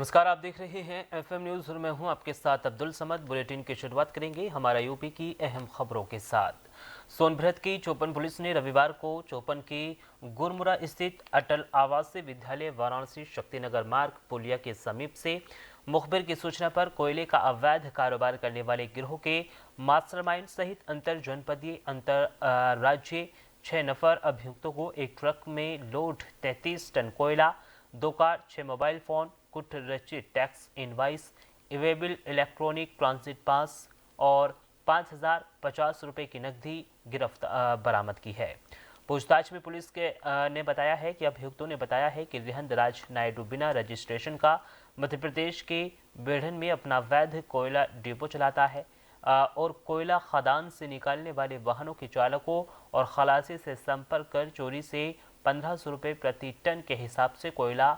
नमस्कार, आप देख रहे हैं एफएम न्यूज़ और मैं हूं आपके साथ अब्दुल समद। बुलेटिन की शुरुआत करेंगे हमारा यूपी की अहम खबरों के साथ। सोनभद्र की चौपन पुलिस ने रविवार को चौपन की गुरमुरा स्थित अटल आवासीय विद्यालय वाराणसी शक्तिनगर मार्ग पुलिया के समीप से मुखबिर की सूचना पर कोयले का अवैध कारोबार करने वाले गिरोह के मास्टरमाइंड सहित अंतर जनपदीय अंतर राज्य 6 नफर अभियुक्तों को एक ट्रक में लोड 33 टन कोयला, 2 कार, 6 मोबाइल फोन, कुछ रचित tax invoice, इवेबल electronic transit pass और 5,050 रुपये की नकदी बरामद की है। पूछताछ में पुलिस ने बताया है कि अभियुक्तों ने बताया है कि रिहंद राज नायडू बिना रजिस्ट्रेशन का मध्य प्रदेश के बेढ़न में अपना वैध कोयला डिपो चलाता है और कोयला खदान से निकालने वाले वाहनों के चालकों और खलासी से संपर्क कर चोरी से 1500 रुपये प्रति टन के हिसाब से कोयला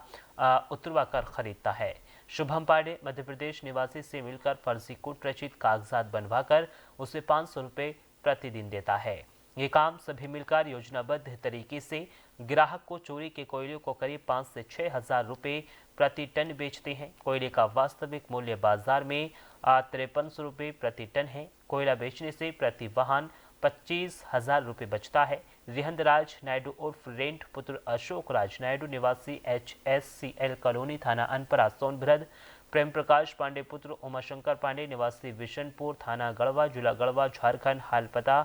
उतरवा कर खरीदता है। शुभम पांडे मध्य प्रदेश निवासी से मिलकर फर्जी कूट रचित कागजात बनवाकर उसे 500 रुपये प्रतिदिन देता है। ये काम सभी मिलकर योजनाबद्ध तरीके से ग्राहक को चोरी के कोयले को करीब 5 से 6 हजार रुपये प्रति टन बेचते हैं। कोयले का वास्तविक मूल्य बाजार में 5300 रुपये प्रति टन है। कोयला बेचने से प्रति वाहन 25,000 रुपये बचता है। रिहंद राज नायडू उर्फ रेंट पुत्र अशोक राज नायडू निवासी HSCL कॉलोनी थाना अनपरा सोनभद्र, प्रेम प्रकाश पांडे पुत्र उमाशंकर पांडे निवासी विशनपुर थाना गढ़वा जिला गढ़वा झारखंड, हाल पता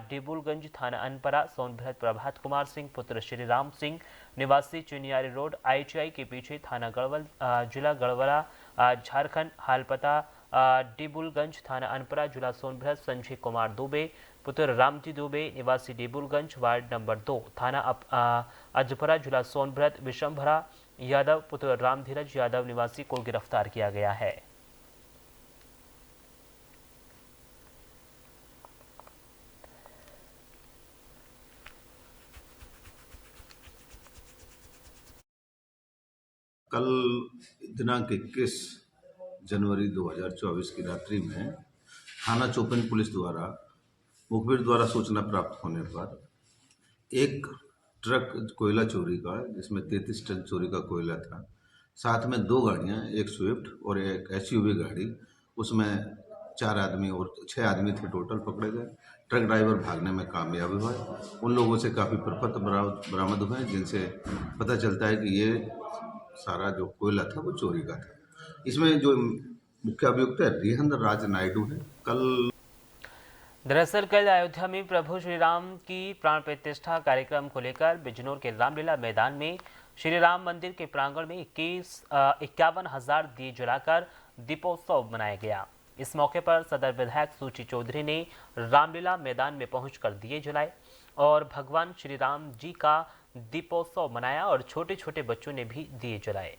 डिबुलगंज थाना अनपरा सोनभद्र, प्रभात कुमार सिंह पुत्र श्री राम सिंह निवासी चुनियारी रोड ITI के पीछे थाना गढ़वल जिला गढ़वरा झारखंड, हाल पता डिबुलगंज थाना अनपरा जिला सोनभद्र, संजय कुमार दुबे पुत्र रामजी दुबे निवासी डिबुलगंज वार्ड नंबर 2 थाना अजपरा जिला सोनभद्र, विशंभरा यादव पुत्र रामधीरज यादव निवासी को गिरफ्तार किया गया है। कल दिनांक 21 जनवरी 2024 की रात्रि में थाना चौपन पुलिस द्वारा मुखबिर द्वारा सूचना प्राप्त होने पर एक ट्रक कोयला चोरी का, जिसमें 33 टन चोरी का कोयला था, साथ में 2 गाड़ियां, एक स्विफ्ट और एक SUV गाड़ी, उसमें 4 आदमी और 6 आदमी थे टोटल पकड़े गए। ट्रक ड्राइवर भागने में कामयाब हुआ। उन लोगों से काफ़ी प्रपत्र बरामद हुए, जिनसे पता चलता है कि ये सारा जो कोयला था वो चोरी का था। इसमें जो मुख्य अभियुक्त है रिहंद राज नायडू है। दरअसल कल अयोध्या में प्रभु श्री राम की प्राण प्रतिष्ठा कार्यक्रम को लेकर बिजनौर के रामलीला मैदान में श्री राम मंदिर के प्रांगण में 51,000 दिए जलाकर दीपोत्सव मनाया गया। इस मौके पर सदर विधायक सूची चौधरी ने रामलीला मैदान में पहुंचकर दिए जलाए और भगवान श्री राम जी का दीपोत्सव मनाया और छोटे छोटे बच्चों ने भी दिए जलाए।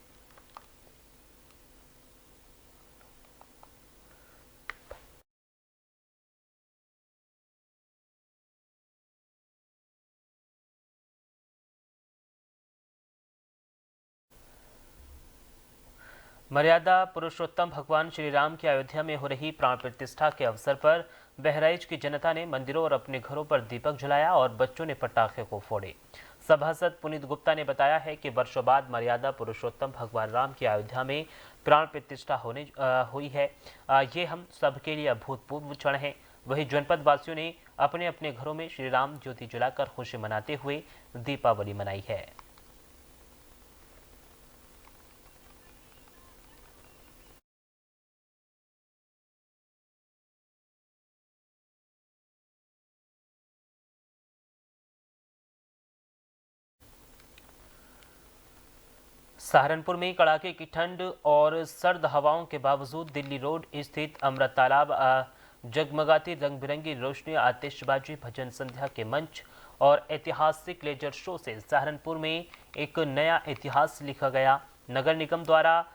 मर्यादा पुरुषोत्तम भगवान श्री राम की अयोध्या में हो रही प्राण प्रतिष्ठा के अवसर पर बहराइच की जनता ने मंदिरों और अपने घरों पर दीपक जलाया और बच्चों ने पटाखे को फोड़े। सभासद पुनीत गुप्ता ने बताया है कि वर्षों बाद मर्यादा पुरुषोत्तम भगवान राम की अयोध्या में प्राण प्रतिष्ठा हुई है। ये हम सबके लिए अभूतपूर्व क्षण है। वही जनपद वासियों ने अपने अपने घरों में श्री राम ज्योति जलाकर खुशी मनाते हुए दीपावली मनाई है। सहारनपुर में कड़ाके की ठंड और सर्द हवाओं के बावजूद दिल्ली रोड स्थित अमृत तालाब जगमगाती रंग बिरंगी रोशनी, आतिशबाजी, भजन संध्या के मंच और ऐतिहासिक लेजर शो से सहारनपुर में एक नया इतिहास लिखा गया। नगर निगम द्वारा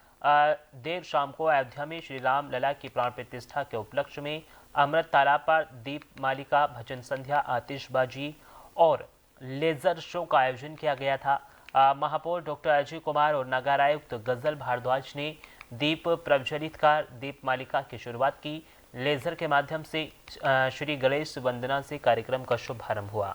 देर शाम को अयोध्या में श्री राम लला की प्राण प्रतिष्ठा के उपलक्ष्य में अमृत तालाब पर दीप मालिका, भजन संध्या, आतिशबाजी और लेजर शो का आयोजन किया गया था। महापौर डॉक्टर अजय कुमार और नगर आयुक्त गजल भारद्वाज ने दीप प्रज्वलित कर दीप मालिका की शुरुआत की। लेजर के माध्यम से श्री गणेश वंदना से कार्यक्रम का शुभारंभ हुआ।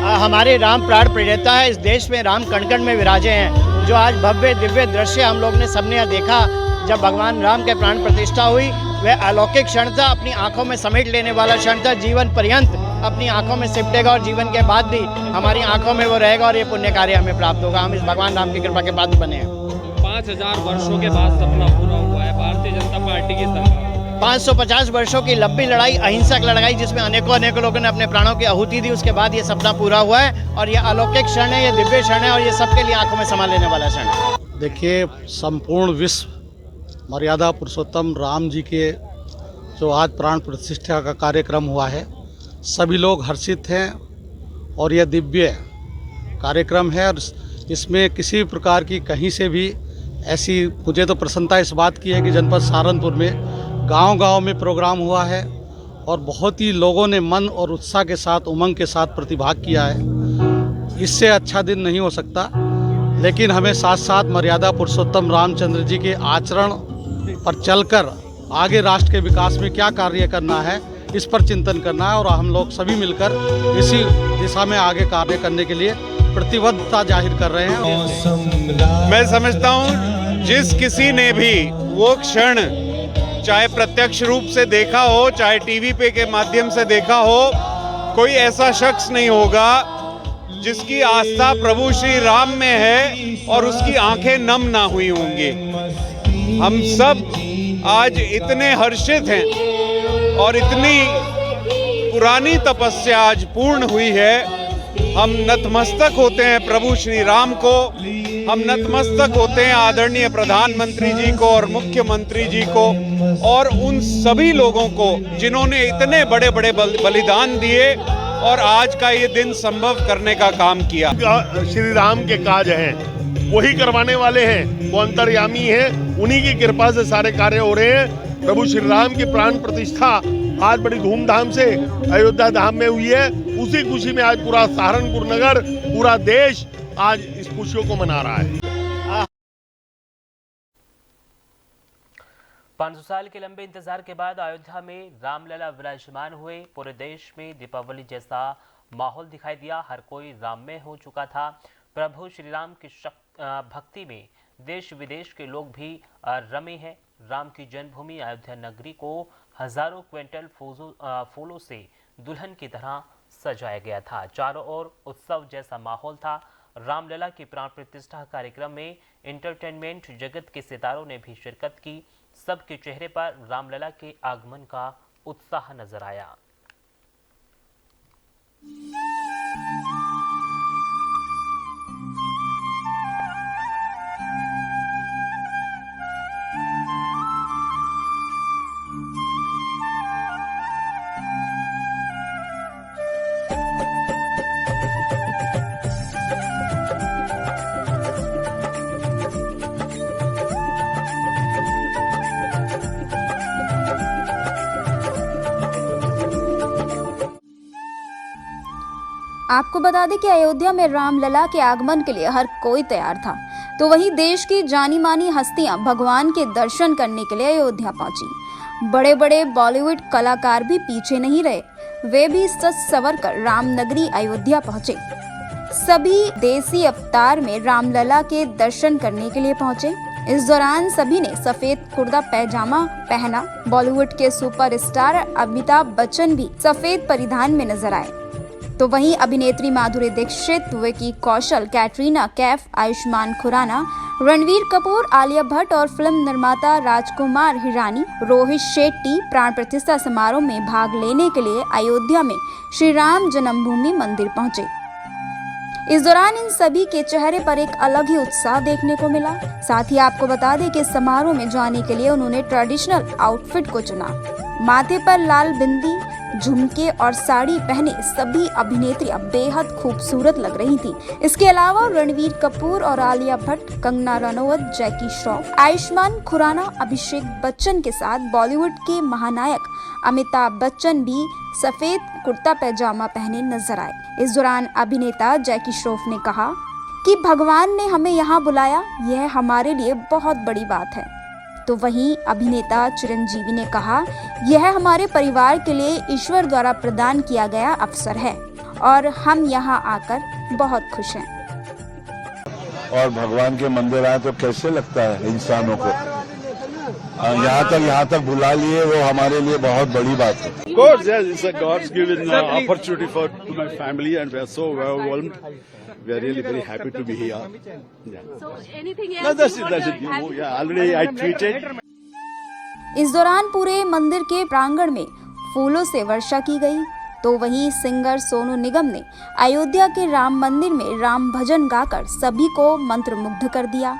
हमारे राम प्राण प्रणेता है। इस देश में राम कण कण में विराजे हैं। जो आज भव्य दिव्य दृश्य हम लोग ने सबने यहाँ देखा, जब भगवान राम के प्राण प्रतिष्ठा हुई, वह अलौकिक क्षण था, अपनी आंखों में समेट लेने वाला क्षण था। जीवन पर्यंत अपनी आंखों में सिमटेगा और जीवन के बाद भी हमारी आंखों में वो रहेगा और ये पुण्य कार्य हमें प्राप्त होगा। हम इस भगवान राम की कृपा के पात्र बने हैं। 5000 वर्षों के बाद सपना पूरा हुआ है भारतीय जनता पार्टी की सरकार। 550 वर्षों की लंबी लड़ाई, अहिंसक लड़ाई, जिसमें अनेकों लोगों ने अपने प्राणों की आहुति दी, उसके बाद ये सपना पूरा हुआ है और ये अलौकिक क्षण है, ये दिव्य क्षण है और ये सबके लिए आंखों में समा लेने वाला क्षण है। देखिए, संपूर्ण विश्व मर्यादा पुरुषोत्तम राम जी के जो आज प्राण प्रतिष्ठा का कार्यक्रम हुआ है, सभी लोग हर्षित हैं और यह दिव्य कार्यक्रम है और इसमें किसी प्रकार की कहीं से भी ऐसी, मुझे तो प्रसन्नता इस बात की है कि जनपद सहारनपुर में गांव-गांव में प्रोग्राम हुआ है और बहुत ही लोगों ने मन और उत्साह के साथ, उमंग के साथ प्रतिभाग किया है। इससे अच्छा दिन नहीं हो सकता, लेकिन हमें साथ साथ मर्यादा पुरुषोत्तम रामचंद्र जी के आचरण पर चलकर आगे राष्ट्र के विकास में क्या कार्य करना है, इस पर चिंतन करना है और हम लोग सभी मिलकर इसी दिशा में आगे कार्य करने के लिए प्रतिबद्धता जाहिर कर रहे हैं। मैं समझता हूँ जिस किसी ने भी वो क्षण चाहे प्रत्यक्ष रूप से देखा हो, चाहे टीवी पे के माध्यम से देखा हो, कोई ऐसा शख्स नहीं होगा जिसकी आस्था प्रभु श्री राम में है और उसकी आंखें नम ना हुई होंगी। हम सब आज इतने हर्षित हैं और इतनी पुरानी तपस्या आज पूर्ण हुई है। हम नतमस्तक होते हैं प्रभु श्री राम को, हम नतमस्तक होते हैं आदरणीय प्रधानमंत्री जी को और मुख्यमंत्री जी को और उन सभी लोगों को जिन्होंने इतने बड़े बड़े बलिदान दिए और आज का ये दिन संभव करने का काम किया। श्री राम के काज हैं, वही करवाने वाले हैं, वो अंतर्यामी हैं, उन्हीं की कृपा से सारे कार्य हो रहे हैं। प्रभु श्री राम की प्राण प्रतिष्ठा आज बड़ी धूमधाम से अयोध्या धाम में हुई है। उसी खुशी में आज पूरा सहारनपुर नगर, पूरा देश आज इस खुशियों को मना रहा है। 500 साल के लंबे इंतजार के बाद अयोध्या में रामलला विराजमान हुए। पूरे देश में दीपावली जैसा माहौल दिखाई दिया। हर कोई राममय हो चुका था। प्रभु श्री राम की भक्ति में देश विदेश के लोग भी रमे हैं। राम की जन्मभूमि अयोध्या नगरी को हजारों क्विंटल फूलों से दुल्हन की तरह सजाया गया था। चारों ओर उत्सव जैसा माहौल था। रामलला की प्राण प्रतिष्ठा कार्यक्रम में एंटरटेनमेंट जगत के सितारों ने भी शिरकत की। सबके चेहरे पर रामलला के आगमन का उत्साह नजर आया। आपको बता दें कि अयोध्या में रामलला के आगमन के लिए हर कोई तैयार था, तो वहीं देश की जानी मानी हस्तियां भगवान के दर्शन करने के लिए अयोध्या पहुंची। बड़े बड़े बॉलीवुड कलाकार भी पीछे नहीं रहे, वे भी सज सवर कर रामनगरी अयोध्या पहुंचे। सभी देसी अवतार में रामलला के दर्शन करने के लिए पहुंचे। इस दौरान सभी ने सफेद कुर्ता पैजामा पहना। बॉलीवुड के सुपरस्टार अमिताभ बच्चन भी सफेद परिधान में नजर आए, तो वहीं अभिनेत्री माधुरी दीक्षित, विकी कौशल, कैटरीना कैफ, आयुष्मान खुराना, रणवीर कपूर, आलिया भट्ट और फिल्म निर्माता राजकुमार हिरानी, रोहित शेट्टी प्राण प्रतिष्ठा समारोह में भाग लेने के लिए अयोध्या में श्री राम जन्मभूमि मंदिर पहुंचे। इस दौरान इन सभी के चेहरे पर एक अलग ही उत्साह देखने को मिला। साथ ही आपको बता दें कि समारोह में जाने के लिए उन्होंने ट्रेडिशनल आउटफिट को चुना। माथे पर लाल बिंदी, झुमके और साड़ी पहने सभी अभिनेत्रियां बेहद खूबसूरत लग रही थी। इसके अलावा रणवीर कपूर और आलिया भट्ट, कंगना रनौत, जैकी श्रॉफ, आयुष्मान खुराना, अभिषेक बच्चन के साथ बॉलीवुड के महानायक अमिताभ बच्चन भी सफेद कुर्ता पैजामा पहने नजर आए। इस दौरान अभिनेता जैकी श्रॉफ ने कहा कि भगवान ने हमें यहाँ बुलाया, यह हमारे लिए बहुत बड़ी बात है। तो वहीं अभिनेता चिरंजीवी ने कहा, यह हमारे परिवार के लिए ईश्वर द्वारा प्रदान किया गया अवसर है और हम यहाँ आकर बहुत खुश हैं। और भगवान के मंदिर आए तो कैसे लगता है इंसानों को, यहाँ तक बुला लिए, वो हमारे लिए बहुत बड़ी बात है। Of course, yes, it's a God's given opportunity to my family, and we are so overwhelmed. We are really very happy to be here. Yeah. So anything else? No, that's it. Yeah, already I tweeted. इस दौरान पूरे मंदिर के प्रांगण में फूलों से वर्षा की गई, तो वहीं सिंगर सोनू निगम ने अयोध्या के राम मंदिर में राम भजन गाकर सभी को मंत्रमुग्ध कर दिया।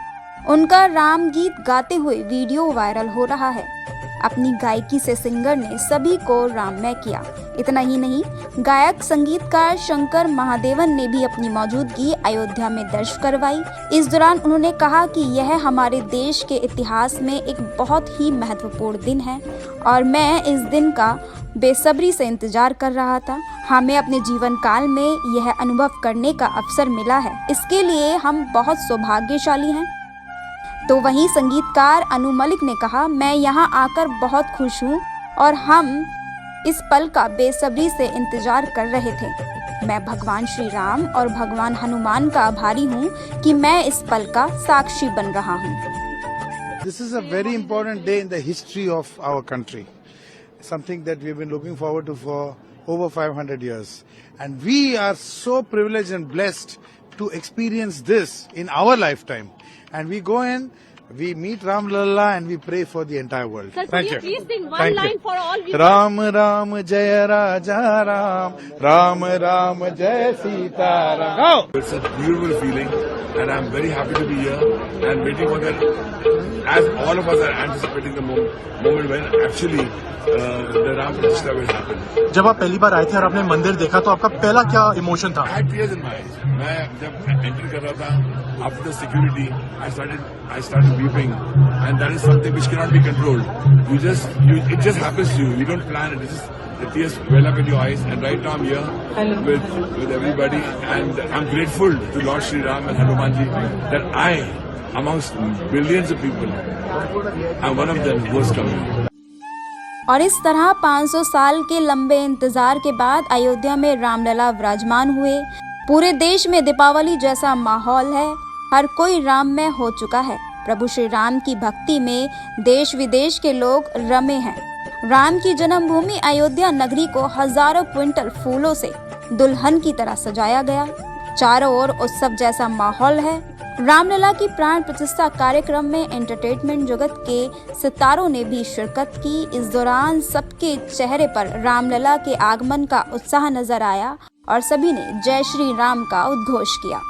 उनका राम गीत गाते हुए वीडियो वायरल हो रहा है। अपनी गायकी से सिंगर ने सभी को राममय किया। इतना ही नहीं, गायक संगीतकार शंकर महादेवन ने भी अपनी मौजूदगी अयोध्या में दर्ज करवाई। इस दौरान उन्होंने कहा कि यह हमारे देश के इतिहास में एक बहुत ही महत्वपूर्ण दिन है और मैं इस दिन का बेसब्री से इंतजार कर रहा था। हमें अपने जीवन काल में यह अनुभव करने का अवसर मिला है, इसके लिए हम बहुत सौभाग्यशाली हैं। तो वहीं संगीतकार अनु मलिक ने कहा, मैं यहाँ आकर बहुत खुश हूँ और हम इस पल का बेसब्री से इंतजार कर रहे थे। मैं भगवान श्री राम और भगवान हनुमान का आभारी हूँ कि मैं इस पल का साक्षी बन रहा हूँ। This is a very important day in the history of our country. Something that we have been looking forward to for over 500 years. And we are so privileged and blessed to experience this in our lifetime. And we go in, we meet Ram Lalla and we pray for the entire world. Sir, Thank you. Please sing one line for all viewers. Ram Ram Jaya Raja Ram, Ram Ram Jaya Sita Ram. Go! It's a beautiful feeling, and I'm very happy to be here and waiting for that. As all of us are anticipating the moment when actually the Ram Pratishtha will happen. जब आप पहली बार आए थे और आपने मंदिर देखा तो आपका पहला क्या इमोशन था? I had tears in my eyes. मैं जब एंटर कर रहा था, after the security, I started weeping, and that is something which cannot be controlled. It just happens to you. You don't plan it. It's just the tears well up in your eyes, and right now I'm here with everybody, and I'm grateful to Lord Shri Ram and Hanumanji that I, amongst billions of people, I'm one of them who has come here. और इस तरह 500 साल के लंबे इंतजार के बाद अयोध्या में रामलला विराजमान हुए। पूरे देश में दीपावली जैसा माहौल है, हर कोई राममय हो चुका है। प्रभु श्री राम की भक्ति में देश विदेश के लोग रमे हैं। राम की जन्मभूमि अयोध्या नगरी को हजारों क्विंटल फूलों से दुल्हन की तरह सजाया गया। चारों ओर उत्सव जैसा माहौल है। रामलला की प्राण प्रतिष्ठा कार्यक्रम में एंटरटेनमेंट जगत के सितारों ने भी शिरकत की। इस दौरान सबके चेहरे पर रामलला के आगमन का उत्साह नजर आया और सभी ने जय श्री राम का उद्घोष किया।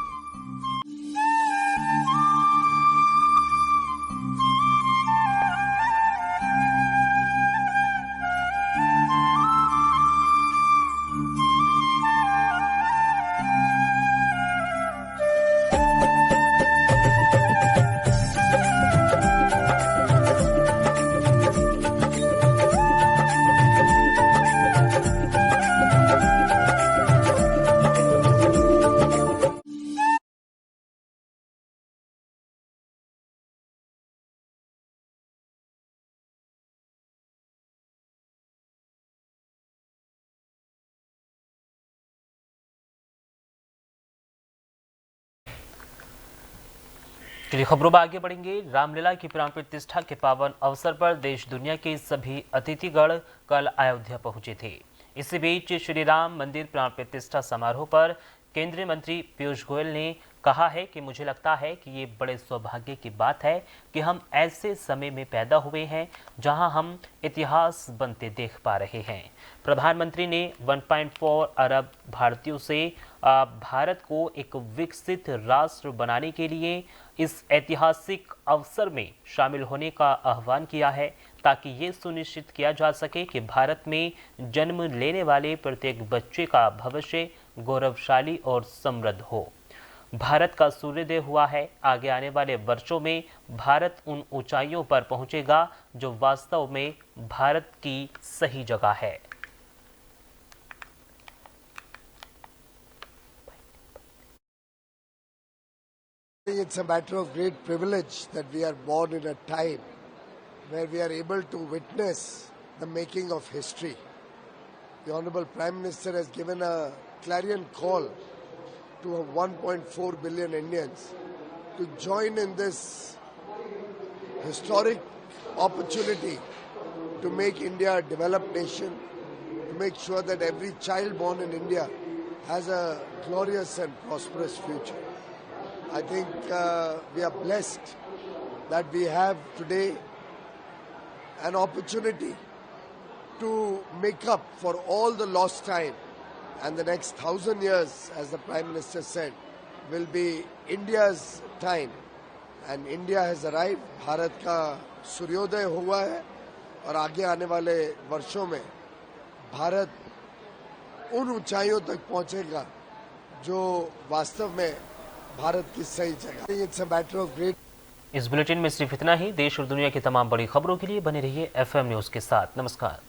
चलिए खबरों में आगे बढ़ेंगे। रामलीला की प्राण प्रतिष्ठा के पावन अवसर पर देश दुनिया के सभी अतिथिगण कल अयोध्या पहुंचे थे। इसी बीच श्री राम मंदिर प्राण प्रतिष्ठा समारोह पर केंद्रीय मंत्री पीयूष गोयल ने कहा है कि मुझे लगता है कि ये बड़े सौभाग्य की बात है कि हम ऐसे समय में पैदा हुए हैं जहां हम इतिहास बनते देख पा रहे हैं। प्रधानमंत्री ने 1.4 अरब भारतीयों से भारत को एक विकसित राष्ट्र बनाने के लिए इस ऐतिहासिक अवसर में शामिल होने का आह्वान किया है, ताकि ये सुनिश्चित किया जा सके कि भारत में जन्म लेने वाले प्रत्येक बच्चे का भविष्य गौरवशाली और समृद्ध हो। भारत का सूर्योदय हुआ है। आगे आने वाले वर्षों में भारत उन ऊंचाइयों पर पहुंचेगा जो वास्तव में भारत की सही जगह है। It's a matter of great privilege that we are born in a time where we are able to witness the making of history. The Honorable Prime Minister has given a clarion call to 1.4 billion Indians to join in this historic opportunity to make India a developed nation, to make sure that every child born in India has a glorious and prosperous future. I think we are blessed that we have today an opportunity to make up for all the lost time, and the next 1,000 years, as the Prime Minister said, will be India's time, and India has arrived. Bharat का सूर्योदय हुआ है और आगे आने वाले वर्षों में भारत उन ऊंचाइयों तक पहुंचेगा जो वास्तव में भारत की सही जगह। It's a matter of great। इस बुलेटिन में सिर्फ इतना ही। देश और दुनिया की तमाम बड़ी खबरों के लिए बने रहिए FM न्यूज़ के साथ। नमस्कार।